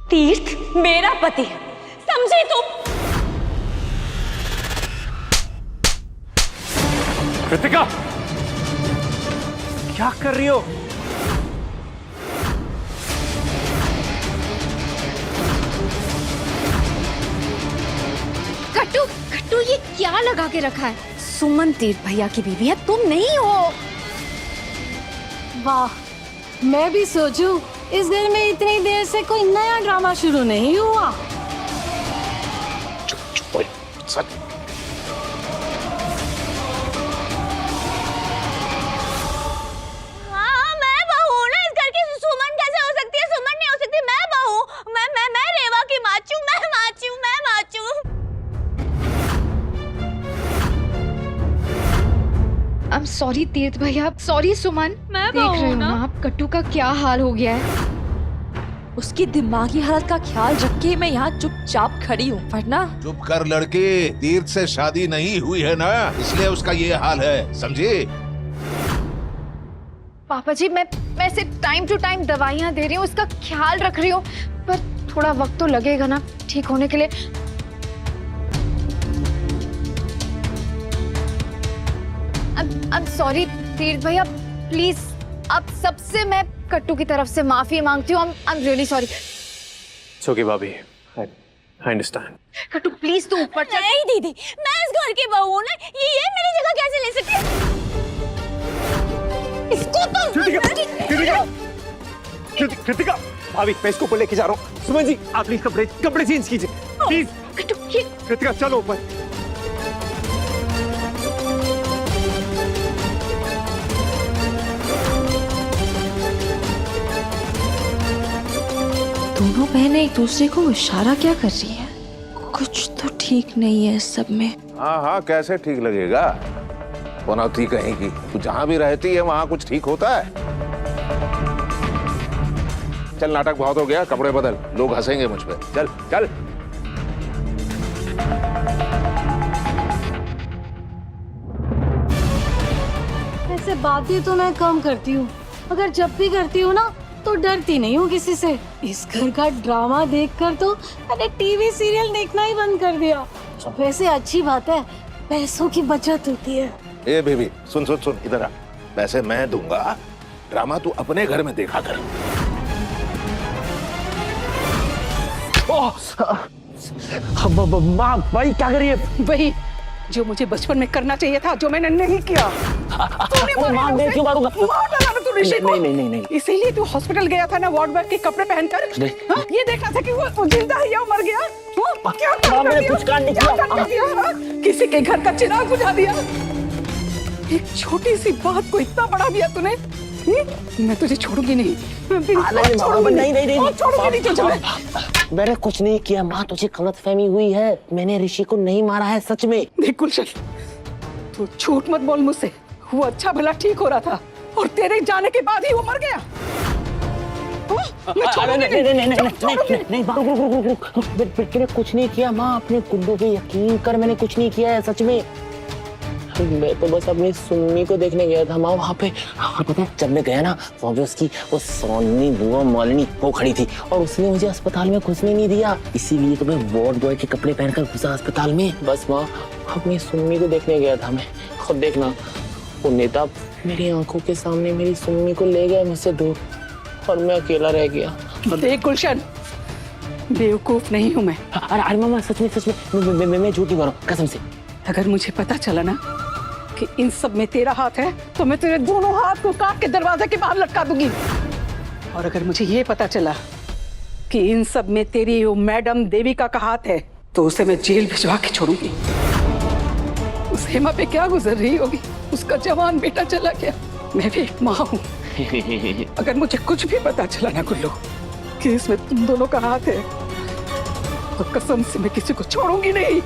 तीर्थ मेरा पति है, समझी तुम? कृतिका, क्या कर रही हो? कट्टू, कट्टू ये क्या लगा के रखा है? सुमन तीर्थ भैया की बीवी है, तुम नहीं हो। वाह, मैं भी सोचूं इस घर में इतनी देर से कोई नया ड्रामा शुरू नहीं हुआ। चुप चुप सच। हाँ, मैं बहू हूँ ना इस घर की। सुमन कैसे हो सकती है? सुमन नहीं हो सकती, मैं बहू। मैं रेवा की माचू, मैं माचू। I'm sorry तीर्थ भैया, सॉरी सुमन। मैं देख बहू रहे हो ना। ना आप कट्टू का क्या हाल हो गया है। उसकी दिमागी हालत का ख्याल रख के मैं यहाँ चुपचाप खड़ी हूँ, वरना चुप कर लड़के, तीर्थ से शादी नहीं हुई है ना, इसलिए उसका ये हाल है, समझे? पापा जी मैं सिर्फ टाइम टू टाइम दवाइयाँ दे रही हूँ, इसका ख्याल रख रही हूँ, पर थोड़ा वक्त तो लगेगा ना ठीक होने के लिए। I'm sorry तीर्थ भैया, प्लीज अब सबसे मैं कट्टू की तरफ से माफी मांगती हूँ। I'm really sorry। It's okay, भाभी। I understand। कट्टू प्लीज तू ऊपर चल। नहीं दीदी, मैं इस घर की बहू हूँ ना, ये मेरी जगह कैसे ले सकती है? इसको कृतिका, भाभी मैं इसको ऊपर लेके जा रहा हूँ। सुमन जी आप प्लीज कपड़े चेंज कीजिए प्लीज। कट्टू ये कृतिका चलो ऊपर। दोनों बहनें एक दूसरे को इशारा क्या कर रही हैं? कुछ तो ठीक नहीं है इस सब में। हाँ हाँ, कैसे ठीक लगेगा? पनौती कहेगी, तू जहाँ भी रहती है वहाँ कुछ ठीक होता है? चल नाटक बहुत हो गया, कपड़े बदल, लोग हंसेंगे मुझ पे। चल चल। ऐसे बातें तो मैं कम करती हूँ, मगर जब भी करती हूँ ना तो डरती नहीं हूँ किसी से। इस घर का ड्रामा देखकर तो मैंने टीवी सीरियल देखना ही बंद कर दिया। वैसे अच्छी बात है, पैसों की बचत होती है। ए बेबी सुन सुन सुन, इधर आ। पैसे मैं दूंगा, ड्रामा तू अपने घर में देखा कर। माँ भाई क्या करिए? वही जो मुझे बचपन में करना चाहिए था, जो मैंने नहीं किया। माँ मैं क्यों मारूंगा? मार डाला ना तू ऋषि को। नहीं। इसीलिए तू हॉस्पिटल गया था ना, वार्ड बॉय के कपड़े पहनकर। हाँ? ये देखना था कि वो जिंदा है या मर गया। हाँ? क्या कर मैंने दिया? कुछ काम नहीं क्या किया। कर दिया? हाँ? किसी के घर का चिराग बुझा दिया। एक छोटी सी बात को इतना बड़ा दिया तूने। मैं तुझे छोड़ूंगी नहीं। मैं बिल्कुल छोड़ूंगी नहीं। और छोड़ूंगी नहीं तुझे। मैंने कुछ नहीं किया माँ, तुझे गलतफहमी हुई है। मैंने ऋषि को नहीं मारा है सच में। देख गुलशन, तू झूठ मत बोल मुझसे। वो अच्छा भला ठीक हो रहा था और तेरे जाने के बाद ही वो मर गया। मैं छोड़ूंगी नहीं, मैंने कुछ नहीं किया माँ, अपने गुड्डू पे यकीन कर, मैंने कुछ नहीं किया है सच में। मैं तो बस अपनी सुन्नी को देखने गया था माँ वहाँ पे। हाँ पता है, जब मैं गया ना वहाँ पे उसकी वो सोनी बुआ मालिनी वो खड़ी थी और उसने मुझे अस्पताल में घुसने नहीं दिया, इसीलिए तो मैं वार्ड बॉय के कपड़े पहनकर घुसा अस्पताल में। बस माँ अपनी सुन्नी को देखने गया था मैं। खुद देखना, वो नेता मेरी आंखों के सामने मेरी सुन्नी को ले गया मुझसे दूर और मैं अकेला रह गया। देख गुलशन, बेवकूफ नहीं हूँ मैं। अरे मामा सच में मैं झूठ नहीं बोल रहा हूँ कसम से। अगर मुझे पता चला ना कि इन सब में तेरा हाथ है तो मैं तेरे दोनों हाथ को काट के दरवाजे के बाहर लटका दूंगी। और अगर मुझे ये पता चला कि इन सब में तेरी वो मैडम देविका का हाथ है तो उसे मैं जेल भिजवा के छोड़ूंगी। उस हेमा पे क्या गुजर रही होगी, उसका जवान बेटा चला गया। मैं भी एक माँ हूँ। अगर मुझे कुछ भी पता चला ना गुल्लू कि इसमें तुम दोनों का हाथ है तो कसम से मैं किसी को छोड़ूंगी नहीं।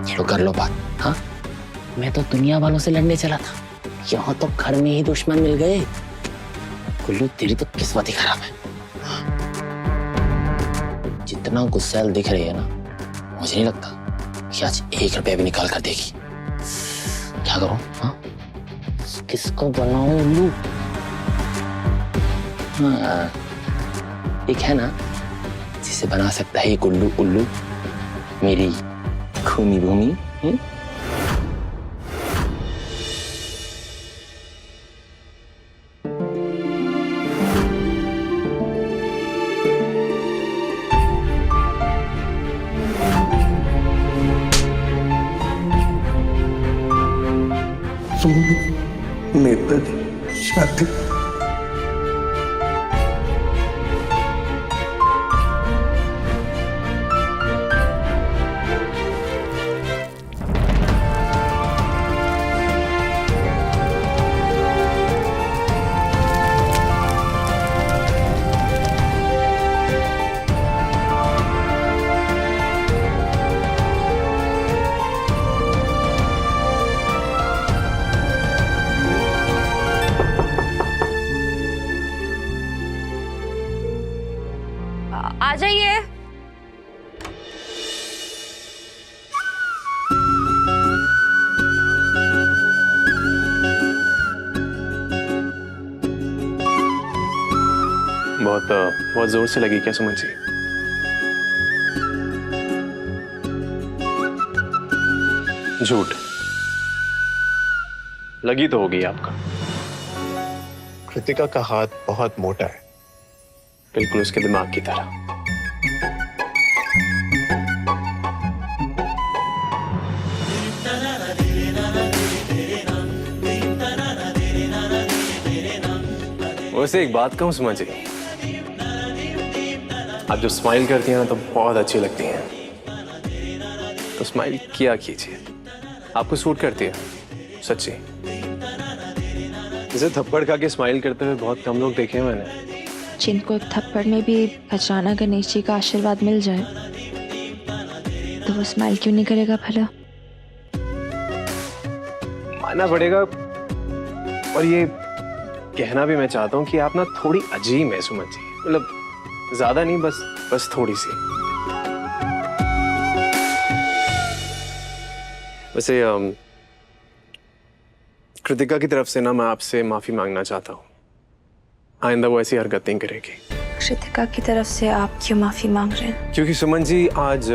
चलो कर लो बात। हाँ मैं तो दुनिया वालों से लड़ने चला था, यहाँ तो घर में ही दुश्मन मिल गए। गुल्लू तेरी तो किस्मत ही खराब है। जितना गुस्सैल दिख रही है ना, मुझे नहीं लगता कि आज 1 रुपया भी निकाल कर देगी। क्या करूं? हाँ किसको बनाऊं उल्लू? हाँ, एक है ना जिसे बना सकता है एक उल्लू उल्लू, मेरी खूनी भूमि। नेताजी शादी आ जाइए। बहुत जोर से लगी क्या सुमन जी? झूठ लगी तो होगी आपका। कृतिका का हाथ बहुत मोटा है। बिल्कुल उसके दिमाग की तरह। वैसे एक बात कहूं सुमन जी, आप जो स्माइल करती हैं ना तो बहुत अच्छी लगती हैं। तो स्माइल किया कीजिए, आपको सूट करती है सच्ची। इसे थप्पड़ खा के स्माइल करते हुए बहुत कम लोग देखे हैं मैंने। जिनको एक थप्पड़ में भी खजराना गणेश जी का आशीर्वाद मिल जाए तो वो स्माइल क्यों नहीं करेगा भला? मानना पड़ेगा। और ये कहना भी मैं चाहता हूँ कि आप ना थोड़ी अजीब है सुमन जी, मतलब ज्यादा नहीं, बस थोड़ी सी। वैसे कृतिका की तरफ से ना मैं आपसे माफी मांगना चाहता हूँ। आइंदा वो ऐसी हरकत नहीं करेगी। कृतिका की तरफ से आप क्यों माफी मांग रहे हैं? क्योंकि सुमन जी आज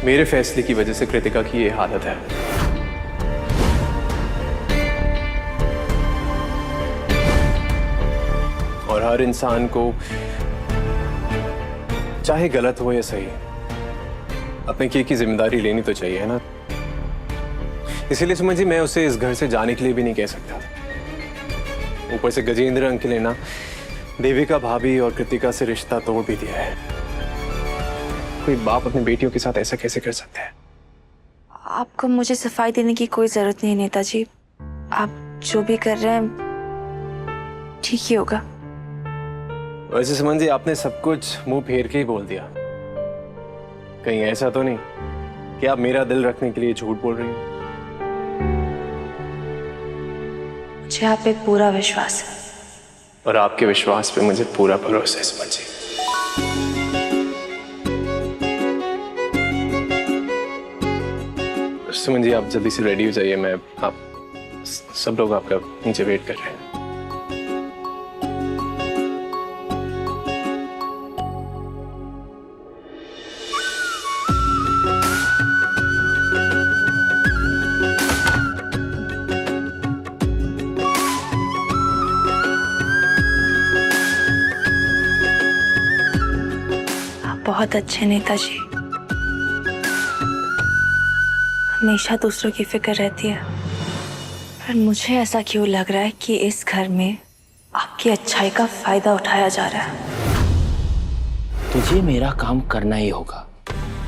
मेरे फैसले की वजह से कृतिका की ये हालत है। और हर इंसान को चाहे गलत हो या सही अपने किए की जिम्मेदारी लेनी तो चाहिए, है ना? इसीलिए सुमन जी मैं उसे इस घर से जाने के लिए भी नहीं कह सकता। ऊपर से गजेंद्र अंकल ने ना देविका भाभी और कृतिका से रिश्ता तोड़ भी दिया है। कोई बाप अपनी बेटियों के साथ ऐसा कैसे कर सकता है? आपको मुझे सफाई देने की कोई जरूरत नहीं है नेताजी। आप जो भी कर रहे हैं ठीक ही होगा। वैसे सुमन जी आपने सब कुछ मुंह फेर के ही बोल दिया। कहीं ऐसा तो नहीं कि आप मेरा दिल रखने के लिए झूठ बोल रही हो? मुझे आप पे पूरा विश्वास है। और आपके विश्वास पे मुझे पूरा भरोसा है सुमन जी। सुमन जी आप जल्दी से रेडी हो जाइए, मैं आप सब लोग आपका नीचे वेट कर रहे हैं। बहुत अच्छे नेताजी, हमेशा दूसरों की फिक्र रहती है, पर मुझे ऐसा क्यों लग रहा है कि इस घर में आपकी अच्छाई का फायदा उठाया जा रहा है। तुझे मेरा काम करना ही होगा,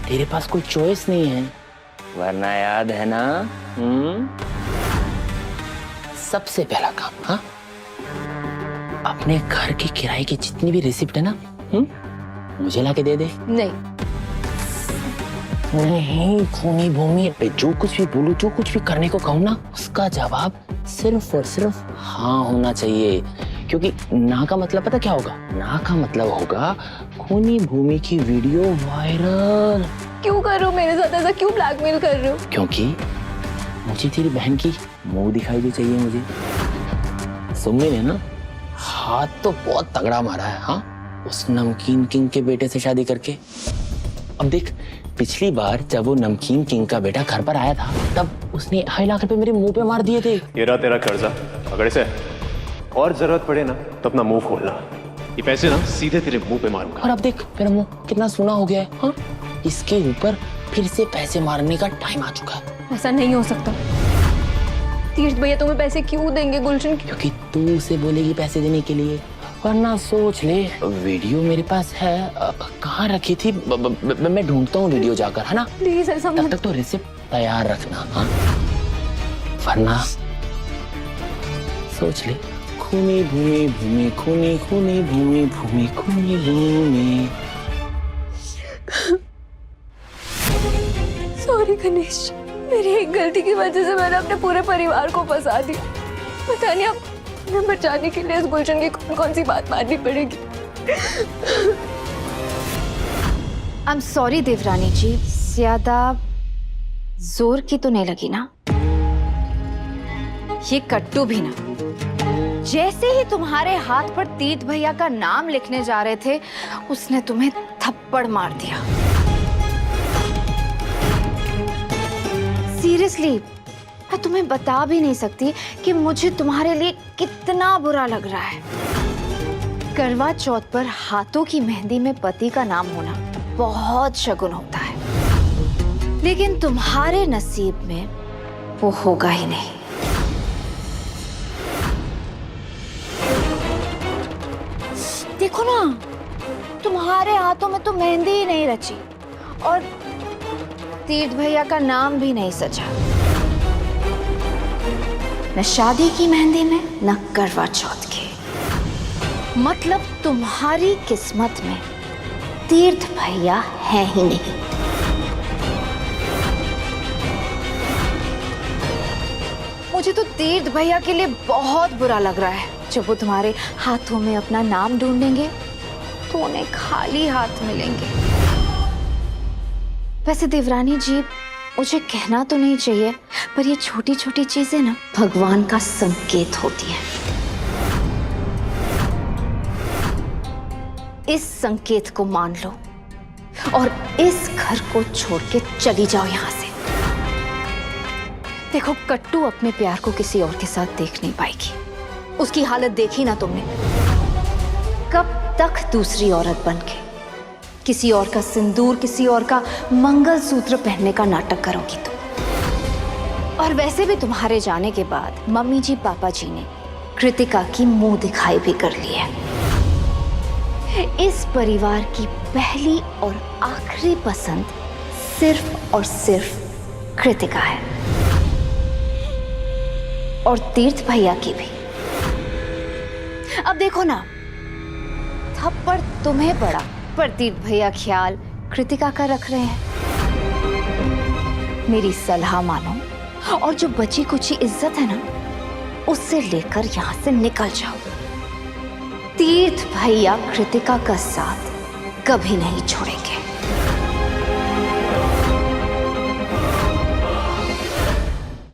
तेरे पास कोई चॉइस नहीं है, वरना याद है ना? सबसे पहला काम, हाँ, अपने घर की किराए की जितनी भी रिसिप्ट है ना, मुझे लाके दे दे। नहीं खूनी भूमि, जो कुछ भी बोलूं, जो कुछ भी करने को कहूं ना, उसका जवाब सिर्फ और सिर्फ हाँ होना चाहिए। क्योंकि ना का मतलब पता क्या होगा? ना का मतलब होगा खूनी भूमि की वीडियो वायरल। क्यों कर रहे हो मेरे साथ ऐसा? क्यों ब्लैकमेल कर रहे हो? क्योंकि मुझे तेरी बहन की मुंह दिखाई भी चाहिए। मुझे सुम्मी ने ना हाथ तो बहुत तगड़ा मारा है। हाँ, उस नमकीन किंग के बेटे से शादी करके। अब देख, पिछली बार जब वो नमकीन किंग का बेटा घर पर आया था तब उसने 2.5 लाख रुपए मेरे मुंह पे मार दिए थे। ये रहा तेरा कर्जा, अगर इसे और जरूरत पड़े ना तो अपना मुंह खोलना, ये पैसे ना सीधे तेरे मुंह पे मारूंगा। और अब देख मेरा मुंह कितना सूना हो गया है। हाँ, इसके ऊपर फिर से पैसे मारने का टाइम आ चुका है। ऐसा नहीं हो सकता। तीर्थ भैया तुम्हें पैसे क्यों देंगे गुलशन? क्योंकि तू उसे बोलेगी पैसे देने के लिए, वरना सोच ले। वीडियो मेरे पास है, कहाँ रखी थी? मैं ढूंढता हूँ वीडियो जाकर, है ना? प्लीज ऐसा तब मत। तक तो रिसिप्ट तैयार रखना। हाँ, वरना सोच ले। खूनी भूमि भूमि खूनी खूनी भूमि भूमि खूनी भूमि। सॉरी गणेश, मेरी एक गलती की वजह से मैंने अपने पूरे परिवार को फंसा दिया। पता नहीं अब मैं बचाने के लिए इस गुलशन की कौन कौन सी बात माननी पड़ेगी। आई एम सॉरी देवरानी जी, ज्यादा जोर की तो नहीं लगी ना? ये कट्टू भी ना, जैसे ही तुम्हारे हाथ पर तीर्थ भैया का नाम लिखने जा रहे थे उसने तुम्हें थप्पड़ मार दिया। सीरियसली, मैं तुम्हें बता भी नहीं सकती कि मुझे तुम्हारे लिए कितना बुरा लग रहा है। करवा चौथ पर हाथों की मेहंदी में पति का नाम होना बहुत शगुन होता है, लेकिन तुम्हारे नसीब में वो होगा ही नहीं। देखो ना, तुम्हारे हाथों में तो मेहंदी ही नहीं रची और तीर्थ भैया का नाम भी नहीं सजा। न शादी की मेहंदी में, न करवा चौथ की। मतलब तुम्हारी किस्मत में तीर्थ भैया है ही नहीं। मुझे तो तीर्थ भैया के लिए बहुत बुरा लग रहा है। जब वो तुम्हारे हाथों में अपना नाम ढूंढेंगे तो उन्हें खाली हाथ मिलेंगे। वैसे देवरानी जी, मुझे कहना तो नहीं चाहिए, पर ये छोटी छोटी चीजें ना भगवान का संकेत होती हैं। इस संकेत को मान लो और इस घर को छोड़ के चली जाओ यहां से। देखो, कट्टू अपने प्यार को किसी और के साथ देख नहीं पाएगी। उसकी हालत देखी ना तुमने। कब तक दूसरी औरत बनके किसी और का सिंदूर, किसी और का मंगलसूत्र पहनने का नाटक करोगी तुम? और वैसे भी तुम्हारे जाने के बाद मम्मी जी, पापा जी ने कृतिका की मुंह दिखाई भी कर ली है। इस परिवार की पहली और आखिरी पसंद सिर्फ और सिर्फ कृतिका है, और तीर्थ भैया की भी। अब देखो ना, थप्पड़ तुम्हें पड़ा पर तीर्थ भैया ख्याल कृतिका का रख रहे हैं। मेरी सलाह मानो और जो बची कुची इज्जत है ना, उससे लेकर यहां से निकल जाओ। तीर्थ भैया कृतिका का साथ कभी नहीं छोड़ेंगे।